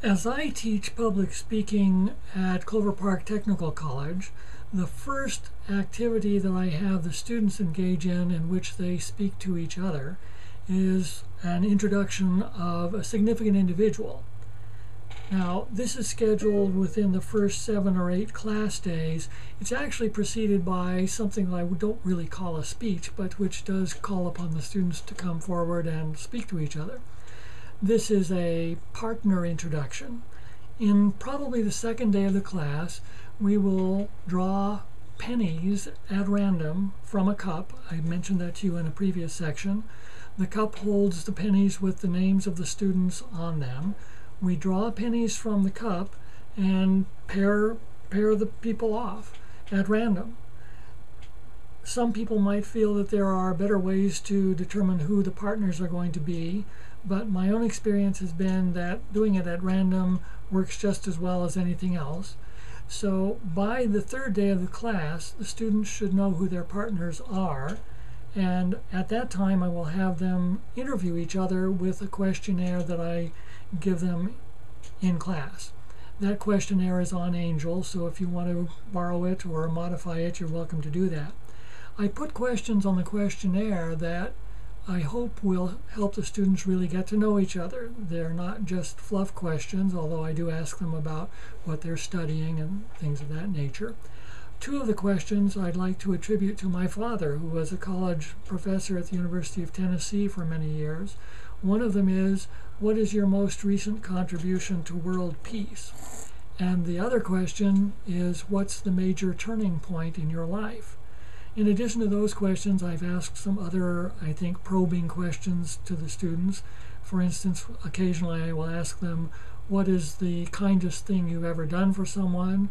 As I teach public speaking at Clover Park Technical College, the first activity that I have the students engage in which they speak to each other, is an introduction of a significant individual. Now, this is scheduled within the first 7 or 8 class days. It's actually preceded by something that I don't really call a speech, but which does call upon the students to come forward and speak to each other. This is a partner introduction. In probably the second day of the class, we will draw pennies at random from a cup. I mentioned that to you in a previous section. The cup holds the pennies with the names of the students on them. We draw pennies from the cup and pair the people off at random. Some people might feel that there are better ways to determine who the partners are going to be, but my own experience has been that doing it at random works just as well as anything else. So by the third day of the class, the students should know who their partners are, and at that time I will have them interview each other with a questionnaire that I give them in class. That questionnaire is on Angel, so if you want to borrow it or modify it, you're welcome to do that. I put questions on the questionnaire that I hope will help the students really get to know each other. They're not just fluff questions, although I do ask them about what they're studying and things of that nature. 2 of the questions I'd like to attribute to my father, who was a college professor at the University of Tennessee for many years. One of them is, what is your most recent contribution to world peace? And the other question is, what's the major turning point in your life? In addition to those questions, I've asked some other, I think, probing questions to the students. For instance, occasionally I will ask them, what is the kindest thing you've ever done for someone?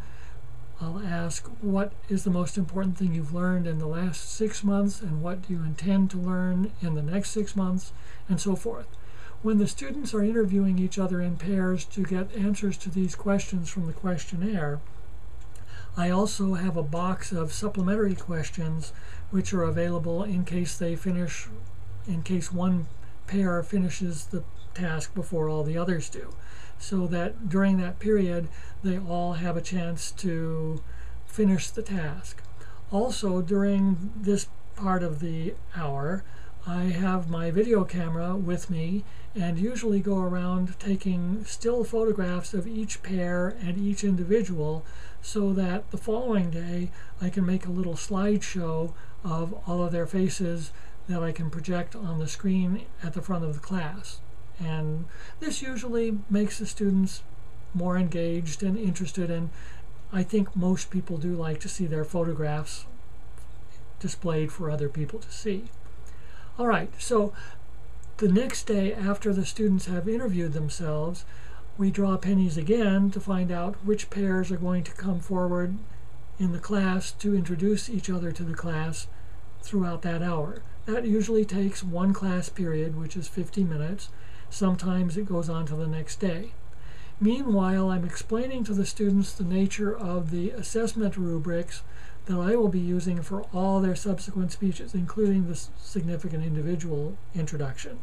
I'll ask, what is the most important thing you've learned in the last 6 months, and what do you intend to learn in the next 6 months, and so forth. When the students are interviewing each other in pairs to get answers to these questions from the questionnaire, I also have a box of supplementary questions which are available in case one pair finishes the task before all the others do, so that during that period they all have a chance to finish the task. Also, during this part of the hour, I have my video camera with me and usually go around taking still photographs of each pair and each individual, so that the following day I can make a little slideshow of all of their faces that I can project on the screen at the front of the class. And this usually makes the students more engaged and interested, and I think most people do like to see their photographs displayed for other people to see. All right, so the next day after the students have interviewed themselves, we draw pennies again to find out which pairs are going to come forward in the class to introduce each other to the class throughout that hour. That usually takes 1 class period, which is 50 minutes. Sometimes it goes on to the next day. Meanwhile, I'm explaining to the students the nature of the assessment rubrics that I will be using for all their subsequent speeches, including the significant individual introduction.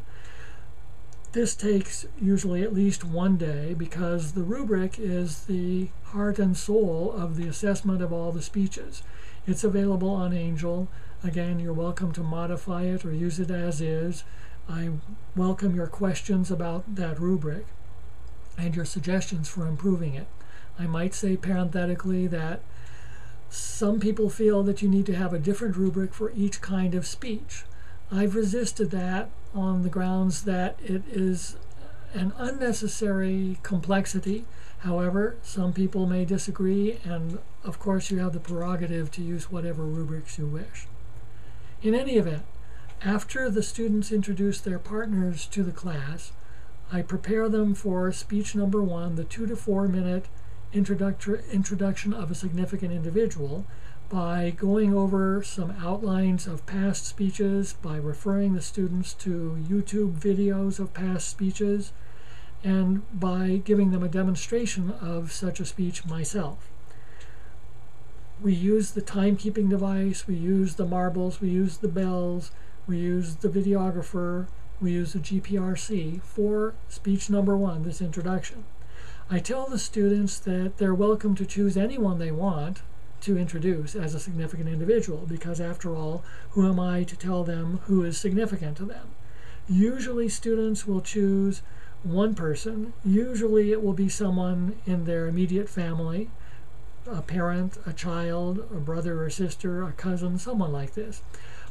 This takes usually at least 1 day, because the rubric is the heart and soul of the assessment of all the speeches. It's available on Angel. Again, you're welcome to modify it or use it as is. I welcome your questions about that rubric and your suggestions for improving it. I might say parenthetically that some people feel that you need to have a different rubric for each kind of speech. I've resisted that on the grounds that it is an unnecessary complexity. However, some people may disagree, and of course you have the prerogative to use whatever rubrics you wish. In any event, after the students introduce their partners to the class, I prepare them for speech number 1, the 2 to 4 minute introduction of a significant individual, by going over some outlines of past speeches, by referring the students to YouTube videos of past speeches, and by giving them a demonstration of such a speech myself. We use the timekeeping device, we use the marbles, we use the bells, we use the videographer, we use the GPRC for speech number 1, this introduction. I tell the students that they're welcome to choose anyone they want to introduce as a significant individual, because after all, who am I to tell them who is significant to them? Usually students will choose one person. Usually it will be someone in their immediate family, a parent, a child, a brother or sister, a cousin, someone like this.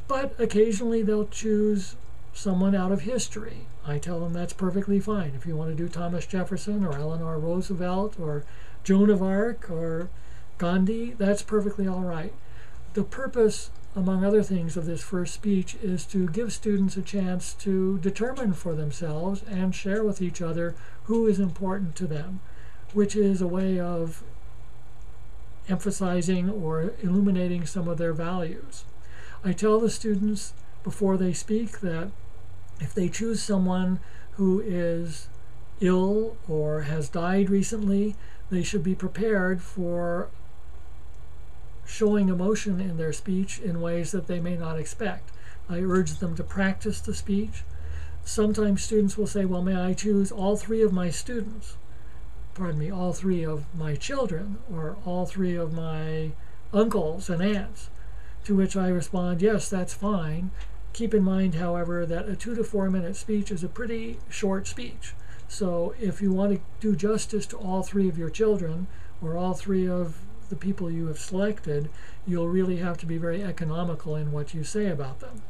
But occasionally they'll choose someone out of history. I tell them that's perfectly fine. If you want to do Thomas Jefferson or Eleanor Roosevelt or Joan of Arc or Gandhi, that's perfectly all right. The purpose, among other things, of this first speech is to give students a chance to determine for themselves and share with each other who is important to them, which is a way of emphasizing or illuminating some of their values. I tell the students before they speak that if they choose someone who is ill or has died recently, they should be prepared for showing emotion in their speech in ways that they may not expect. I urge them to practice the speech. Sometimes students will say, well, may I choose all three of my students? Pardon me, all three of my children, or all three of my uncles and aunts? To which I respond, yes, that's fine. Keep in mind, however, that a 2 to 4 minute speech is a pretty short speech. So if you want to do justice to all three of your children, or all three of the people you have selected, you'll really have to be very economical in what you say about them.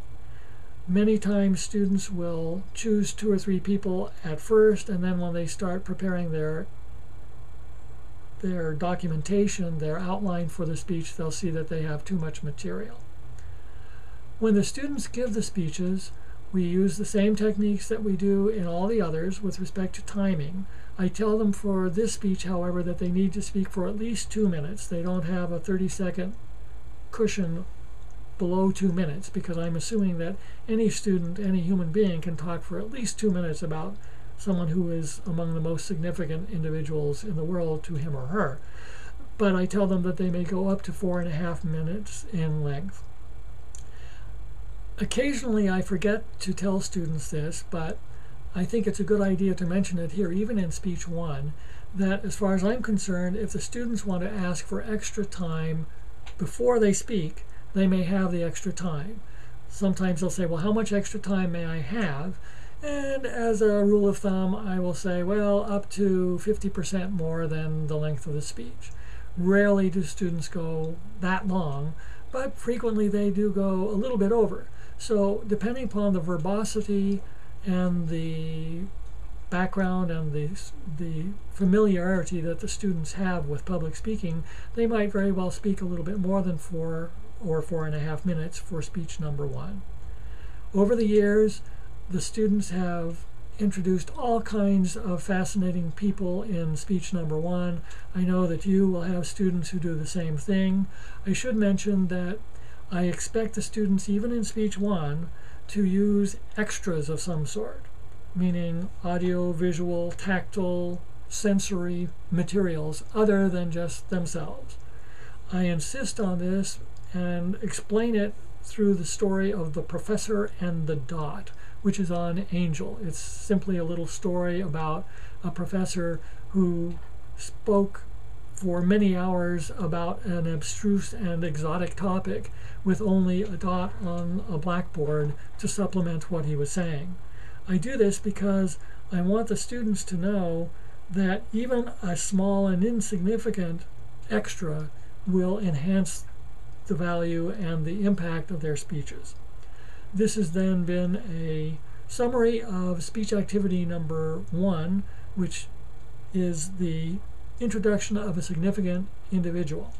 Many times students will choose 2 or 3 people at first, and then when they start preparing their documentation, their outline for the speech, they'll see that they have too much material. When the students give the speeches, we use the same techniques that we do in all the others with respect to timing. I tell them for this speech, however, that they need to speak for at least 2 minutes. They don't have a 30-second cushion below 2 minutes, because I'm assuming that any student, any human being, can talk for at least 2 minutes about someone who is among the most significant individuals in the world to him or her. But I tell them that they may go up to 4.5 minutes in length. Occasionally I forget to tell students this, but I think it's a good idea to mention it here, even in speech 1, that as far as I'm concerned, if the students want to ask for extra time before they speak, they may have the extra time. Sometimes they'll say, well, how much extra time may I have? And as a rule of thumb, I will say, well, up to 50% more than the length of the speech. Rarely do students go that long, but frequently they do go a little bit over. So depending upon the verbosity and the background and the familiarity that the students have with public speaking, they might very well speak a little bit more than 4 or 4.5 minutes for speech number 1. Over the years, the students have introduced all kinds of fascinating people in speech number 1. I know that you will have students who do the same thing. I should mention that I expect the students, even in speech 1, to use extras of some sort, meaning audio, visual, tactile, sensory materials other than just themselves. I insist on this and explain it through the story of The Professor and the Dot, which is on Angel. It's simply a little story about a professor who spoke for many hours about an abstruse and exotic topic with only a dot on a blackboard to supplement what he was saying. I do this because I want the students to know that even a small and insignificant extra will enhance the value and the impact of their speeches. This has then been a summary of speech activity number 1, which is the introduction of a significant individual.